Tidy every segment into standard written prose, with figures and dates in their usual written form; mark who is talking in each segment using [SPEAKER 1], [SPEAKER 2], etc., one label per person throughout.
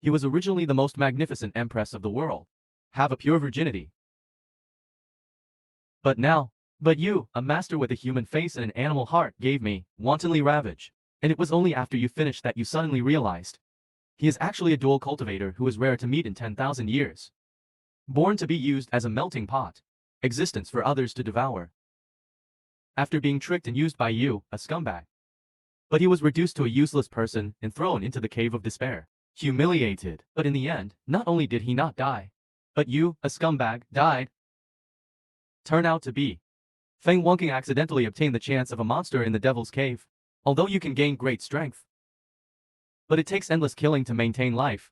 [SPEAKER 1] He was originally the most magnificent empress of the world. Have a pure virginity. But you, a master with a human face and an animal heart, gave me, wantonly ravage. And it was only after you finished that you suddenly realized. He is actually a dual cultivator who is rare to meet in 10,000 years. Born to be used as a melting pot. Existence for others to devour. After being tricked and used by you, a scumbag. But he was reduced to a useless person and thrown into the cave of despair. Humiliated. But in the end, not only did he not die, but you, a scumbag, died. Turn out to be. Feng Wangking accidentally obtained the chance of a monster in the devil's cave. Although you can gain great strength. But it takes endless killing to maintain life.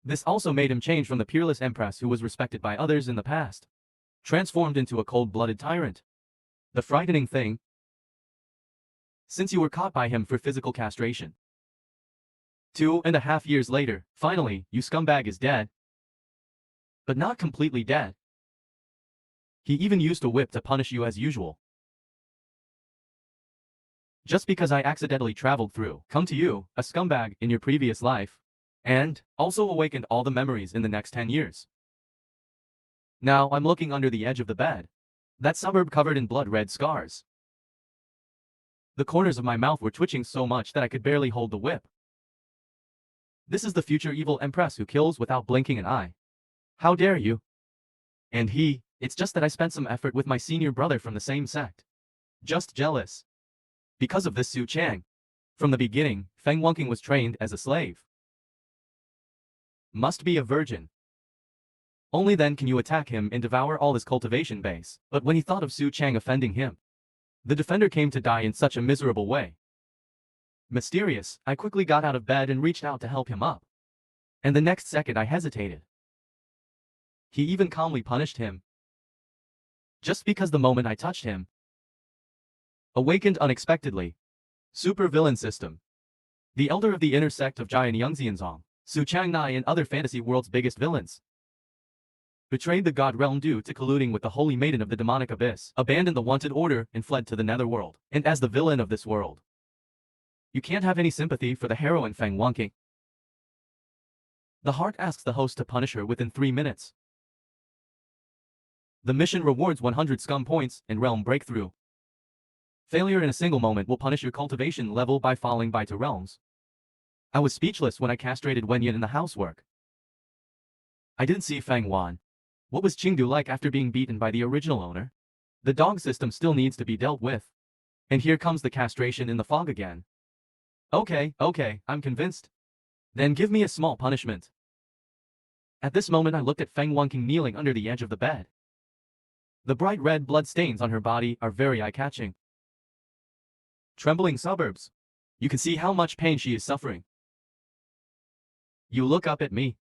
[SPEAKER 1] This also made him change from the peerless empress who was respected by others in the past. Transformed into a cold-blooded tyrant. The frightening thing. Since you were caught by him for physical castration. 2.5 years later, finally, you scumbag is dead. But not completely dead. He even used a whip to punish you as usual. Just because I accidentally traveled through, come to you, a scumbag, in your previous life. And, also awakened all the memories in the next 10 years. Now I'm looking under the edge of the bed. That suburb covered in blood-red scars. The corners of my mouth were twitching so much that I could barely hold the whip. This is the future evil empress who kills without blinking an eye. How dare you? And it's just that I spent some effort with my senior brother from the same sect. Just jealous. Because of this Su Chang. From the beginning, Feng Wangking was trained as a slave. Must be a virgin. Only then can you attack him and devour all his cultivation base. But when he thought of Su Chang offending him, the defender came to die in such a miserable way. Mysterious, I quickly got out of bed and reached out to help him up. And the next second I hesitated. He even calmly punished him. Just because the moment I touched him. Awakened unexpectedly. Super villain system. The elder of the inner sect of Jian Yangxianzong, Su Changnai and other fantasy world's biggest villains. Betrayed the god realm due to colluding with the holy maiden of the demonic abyss, abandoned the wanted order and fled to the netherworld. And as the villain of this world, you can't have any sympathy for the heroine Feng Wangking. The heart asks the host to punish her within 3 minutes. The mission rewards 100 scum points and realm breakthrough. Failure in a single moment will punish your cultivation level by falling by 2 realms. I was speechless when I castrated Wen Yin in the housework. I didn't see Feng Wan. What was Qingdu like after being beaten by the original owner? The dog system still needs to be dealt with. And here comes the castration in the fog again. Okay, I'm convinced. Then give me a small punishment. At this moment I looked at Feng Wangking kneeling under the edge of the bed. The bright red blood stains on her body are very eye-catching. Trembling suburbs. You can see how much pain she is suffering. You look up at me.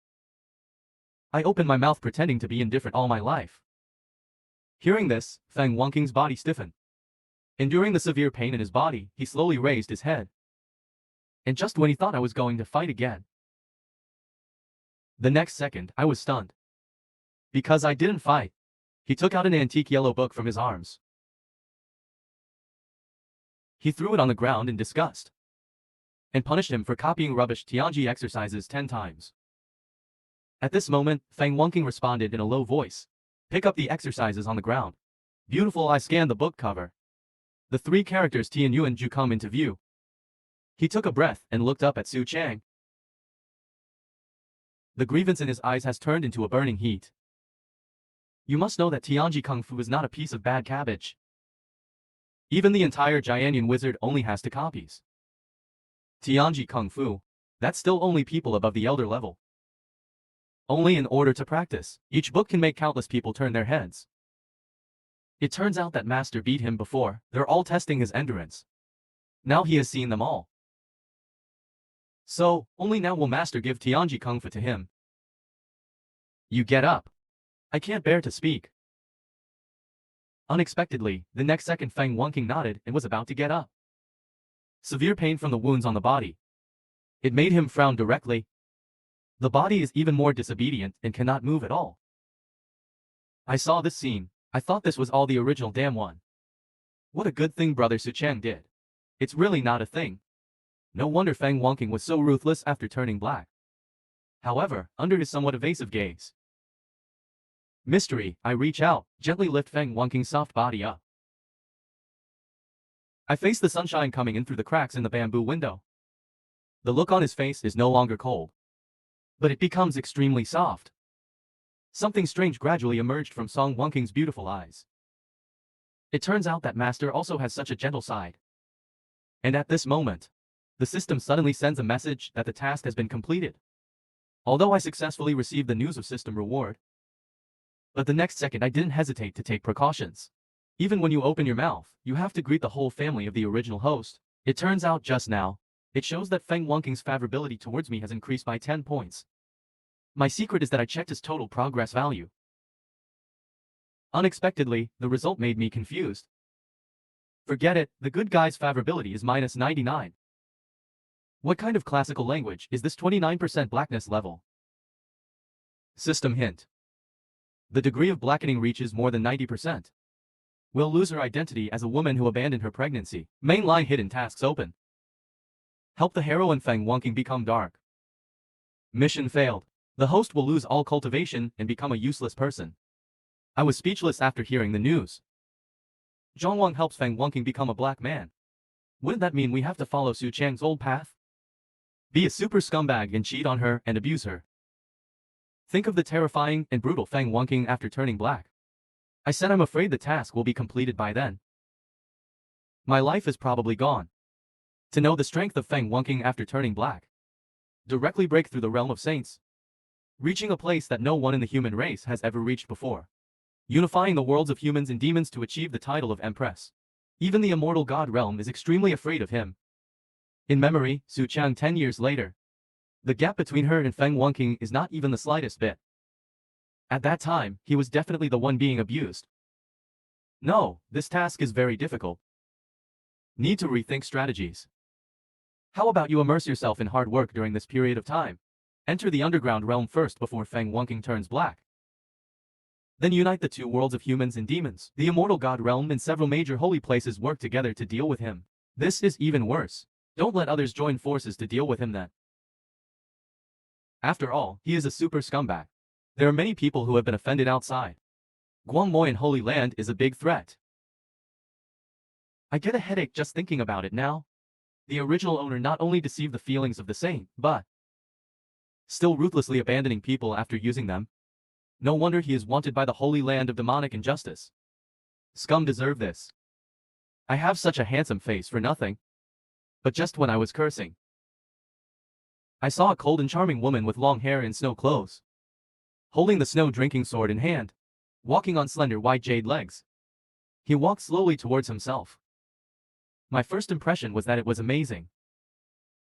[SPEAKER 1] I open my mouth pretending to be indifferent all my life. Hearing this, Feng Wangking's body stiffened. Enduring the severe pain in his body, he slowly raised his head. And just when he thought I was going to fight again, the next second, I was stunned. Because I didn't fight. He took out an antique yellow book from his arms. He threw it on the ground in disgust. And punished him for copying rubbish Tianji exercises 10 times. At this moment, Feng Wangking responded in a low voice. Pick up the exercises on the ground. Beautiful. I scanned the book cover. The 3 characters Tian Yuan Ju come into view. He took a breath and looked up at Su Chang. The grievance in his eyes has turned into a burning heat. You must know that Tianji Kung Fu is not a piece of bad cabbage. Even the entire Jianyan wizard only has 2 copies. Tianji Kung Fu. That's still only people above the elder level. Only in order to practice, each book can make countless people turn their heads. It turns out that Master beat him before. They're all testing his endurance. Now he has seen them all. So, only now will Master give Tianji Kung Fu to him. You get up. I can't bear to speak. Unexpectedly, the next second Feng Wangking nodded and was about to get up. Severe pain from the wounds on the body. It made him frown directly. The body is even more disobedient and cannot move at all. I saw this scene. I thought this was all the original damn one. What a good thing Brother Su Chang did. It's really not a thing. No wonder Feng Wangking was so ruthless after turning black. However, under his somewhat evasive gaze, mystery, I reach out, gently lift Feng Wangking's soft body up. I face the sunshine coming in through the cracks in the bamboo window. The look on his face is no longer cold, but it becomes extremely soft. Something strange gradually emerged from Song Wangking's beautiful eyes. It turns out that Master also has such a gentle side. And at this moment, the system suddenly sends a message that the task has been completed. Although I successfully received the news of system reward, but the next second I didn't hesitate to take precautions. Even when you open your mouth, you have to greet the whole family of the original host. It turns out just now, it shows that Feng Wangking's favorability towards me has increased by 10 points. My secret is that I checked his total progress value. Unexpectedly, the result made me confused. Forget it, the good guy's favorability is minus 99. What kind of classical language is this 29% blackness level? System hint. The degree of blackening reaches more than 90%. Will lose her identity as a woman who abandoned her pregnancy. Main line hidden tasks open. Help the heroine Feng Wangking become dark. Mission failed. The host will lose all cultivation and become a useless person. I was speechless after hearing the news. Zhongwang helps Feng Wangking become a black man. Wouldn't that mean we have to follow Su Chang's old path? Be a super scumbag and cheat on her and abuse her. Think of the terrifying and brutal Feng Wangking after turning black. I said I'm afraid the task will be completed by then. My life is probably gone. To know the strength of Feng Wangking after turning black. Directly break through the realm of saints. Reaching a place that no one in the human race has ever reached before. Unifying the worlds of humans and demons to achieve the title of empress. Even the immortal god realm is extremely afraid of him. In memory, Su Chang 10 years later. The gap between her and Feng Wangking is not even the slightest bit. At that time, he was definitely the one being abused. No, this task is very difficult. Need to rethink strategies. How about you immerse yourself in hard work during this period of time? Enter the underground realm first before Feng Wangking turns black. Then unite the two worlds of humans and demons. The immortal god realm and several major holy places work together to deal with him. This is even worse. Don't let others join forces to deal with him then. After all, he is a super scumbag. There are many people who have been offended outside. Guangmoyan Holy Land is a big threat. I get a headache just thinking about it now. The original owner not only deceived the feelings of the saint, but still ruthlessly abandoning people after using them. No wonder he is wanted by the Holy Land of demonic injustice. Scum deserve this. I have such a handsome face for nothing. But just when I was cursing, I saw a cold and charming woman with long hair and snow clothes, holding the snow drinking sword in hand, walking on slender white jade legs. He walked slowly towards himself. My first impression was that it was amazing.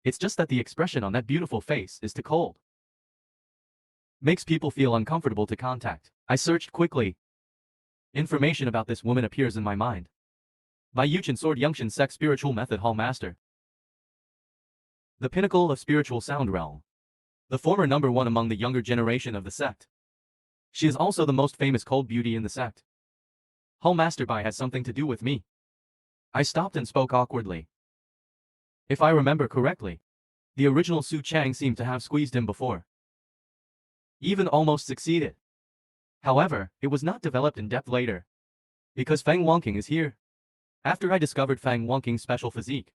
[SPEAKER 1] It's just that the expression on that beautiful face is too cold. Makes people feel uncomfortable to contact. I searched quickly. Information about this woman appears in my mind. By Yuchen Sword Yungshin Sect Spiritual Method Hall Master. The pinnacle of spiritual sound realm. The former #1 among the younger generation of the sect. She is also the most famous cold beauty in the sect. Hall Master Bai has something to do with me. I stopped and spoke awkwardly. If I remember correctly, the original Su Chang seemed to have squeezed him before. Even almost succeeded. However, it was not developed in depth later. Because Feng Wangking is here. After I discovered Feng Wangking's special physique,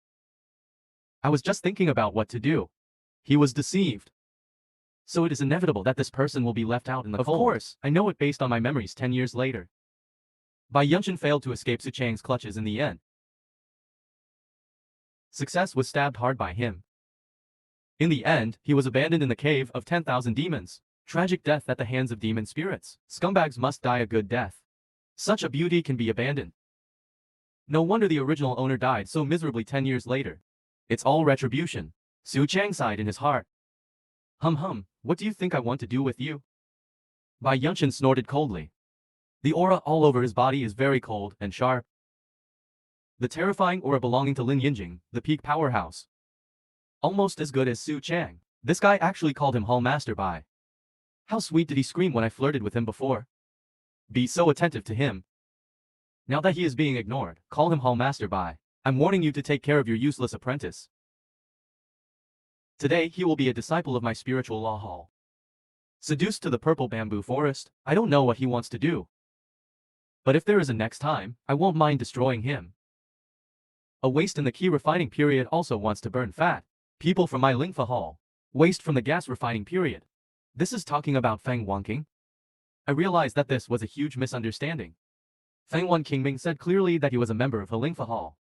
[SPEAKER 1] I was just thinking about what to do. He was deceived. So it is inevitable that this person will be left out in the cold. Of course, I know it based on my memories 10 years later. Bai Yunshin failed to escape Su Chang's clutches in the end. Success was stabbed hard by him. In the end, he was abandoned in the cave of 10,000 demons. Tragic death at the hands of demon spirits. Scumbags must die a good death. Such a beauty can be abandoned. No wonder the original owner died so miserably 10 years later. It's all retribution. Su Chang sighed in his heart. What do you think I want to do with you? Bai Yunshin snorted coldly. The aura all over his body is very cold and sharp. The terrifying aura belonging to Lin Yinjing, the peak powerhouse. Almost as good as Su Chang. This guy actually called him Hall Master Bai. How sweet did he scream when I flirted with him before? Be so attentive to him. Now that he is being ignored, call him Hall Master Bai. I'm warning you to take care of your useless apprentice. Today he will be a disciple of my spiritual law hall. Seduced to the purple bamboo forest, I don't know what he wants to do. But if there is a next time, I won't mind destroying him. A waste in the key refining period also wants to burn fat. People from my lingfa hall. Waste from the gas refining period. This is talking about Feng Wanqing. I realized that this was a huge misunderstanding. Feng Wanqing said clearly that he was a member of Lingfa hall.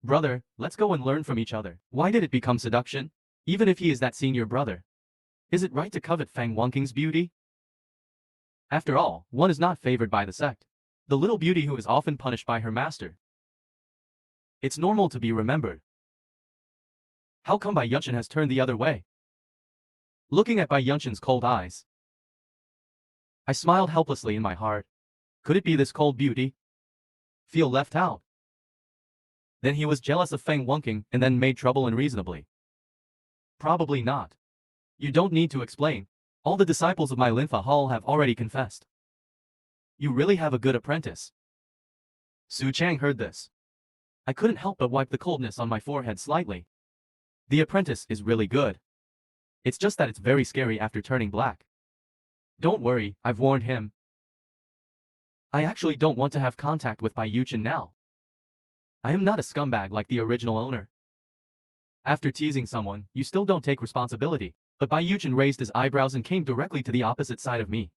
[SPEAKER 1] Brother, let's go and learn from each other. Why did it become seduction? Even if he is that senior brother. Is it right to covet Feng Wanqing's beauty? After all, one is not favored by the sect. The little beauty who is often punished by her master. It's normal to be remembered. How come Bai Yunshin has turned the other way? Looking at Bai Yunshin's cold eyes, I smiled helplessly in my heart. Could it be this cold beauty? Feel left out? Then he was jealous of Feng Wanqing and then made trouble unreasonably. Probably not. You don't need to explain. All the disciples of my Linfa hall have already confessed. You really have a good apprentice. Su Chang heard this. I couldn't help but wipe the coldness on my forehead slightly. The apprentice is really good. It's just that it's very scary after turning black. Don't worry, I've warned him. I actually don't want to have contact with Bai Yuchen now. I am not a scumbag like the original owner. After teasing someone, you still don't take responsibility. But Bai Yuchen raised his eyebrows and came directly to the opposite side of me.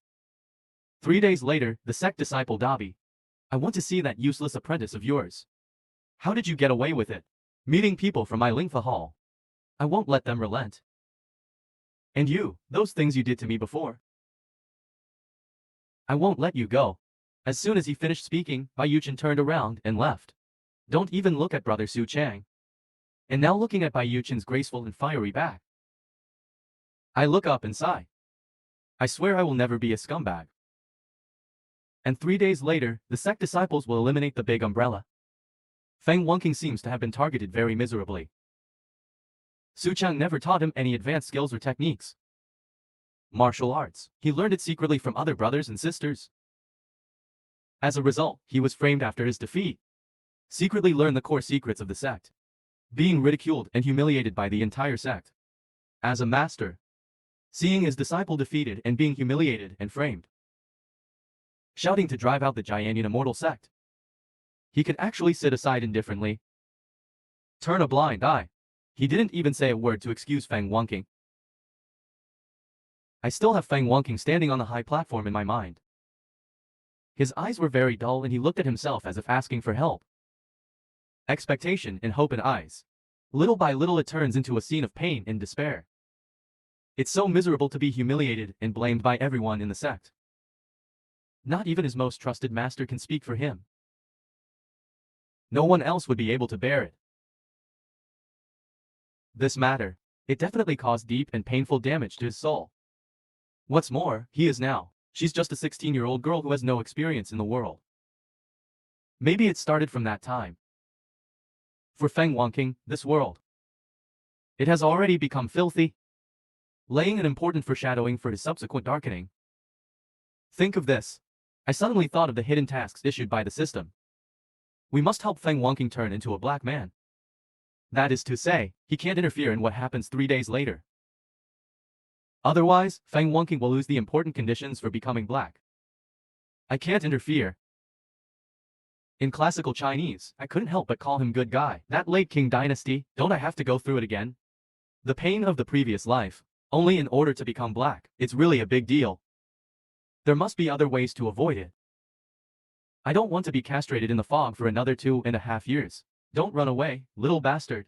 [SPEAKER 1] 3 days later, the sect disciple Dabi. I want to see that useless apprentice of yours. How did you get away with it? Meeting people from my Lingfa hall. I won't let them relent. And you, those things you did to me before. I won't let you go. As soon as he finished speaking, Bai Yuchen turned around and left. Don't even look at brother Su Chang. And now looking at Bai Yuchen's graceful and fiery back. I look up and sigh. I swear I will never be a scumbag. And 3 days later, the sect disciples will eliminate the big umbrella. Feng Wanqing seems to have been targeted very miserably. Su Chang never taught him any advanced skills or techniques. Martial arts. He learned it secretly from other brothers and sisters. As a result, he was framed after his defeat. Secretly learned the core secrets of the sect. Being ridiculed and humiliated by the entire sect. As a master. Seeing his disciple defeated and being humiliated and framed. Shouting to drive out the Jianyan immortal sect. He could actually sit aside indifferently. Turn a blind eye. He didn't even say a word to excuse Feng Wanqing. I still have Feng Wanqing standing on the high platform in my mind. His eyes were very dull and he looked at himself as if asking for help. Expectation and hope in eyes. Little by little it turns into a scene of pain and despair. It's so miserable to be humiliated and blamed by everyone in the sect. Not even his most trusted master can speak for him. No one else would be able to bear it. This matter, it definitely caused deep and painful damage to his soul. What's more, he is now. She's just a 16-year-old girl who has no experience in the world. Maybe it started from that time. For Feng Wanqing, this world. It has already become filthy, laying an important foreshadowing for his subsequent darkening. Think of this. I suddenly thought of the hidden tasks issued by the system. We must help Feng Wanqing turn into a black man. That is to say, he can't interfere in what happens 3 days later. Otherwise, Feng Wanqing will lose the important conditions for becoming black. I can't interfere. In classical Chinese, I couldn't help but call him good guy. That late Qing dynasty, don't I have to go through it again? The pain of the previous life, only in order to become black, it's really a big deal. There must be other ways to avoid it. I don't want to be castrated in the fog for another 2.5 years. Don't run away, little bastard.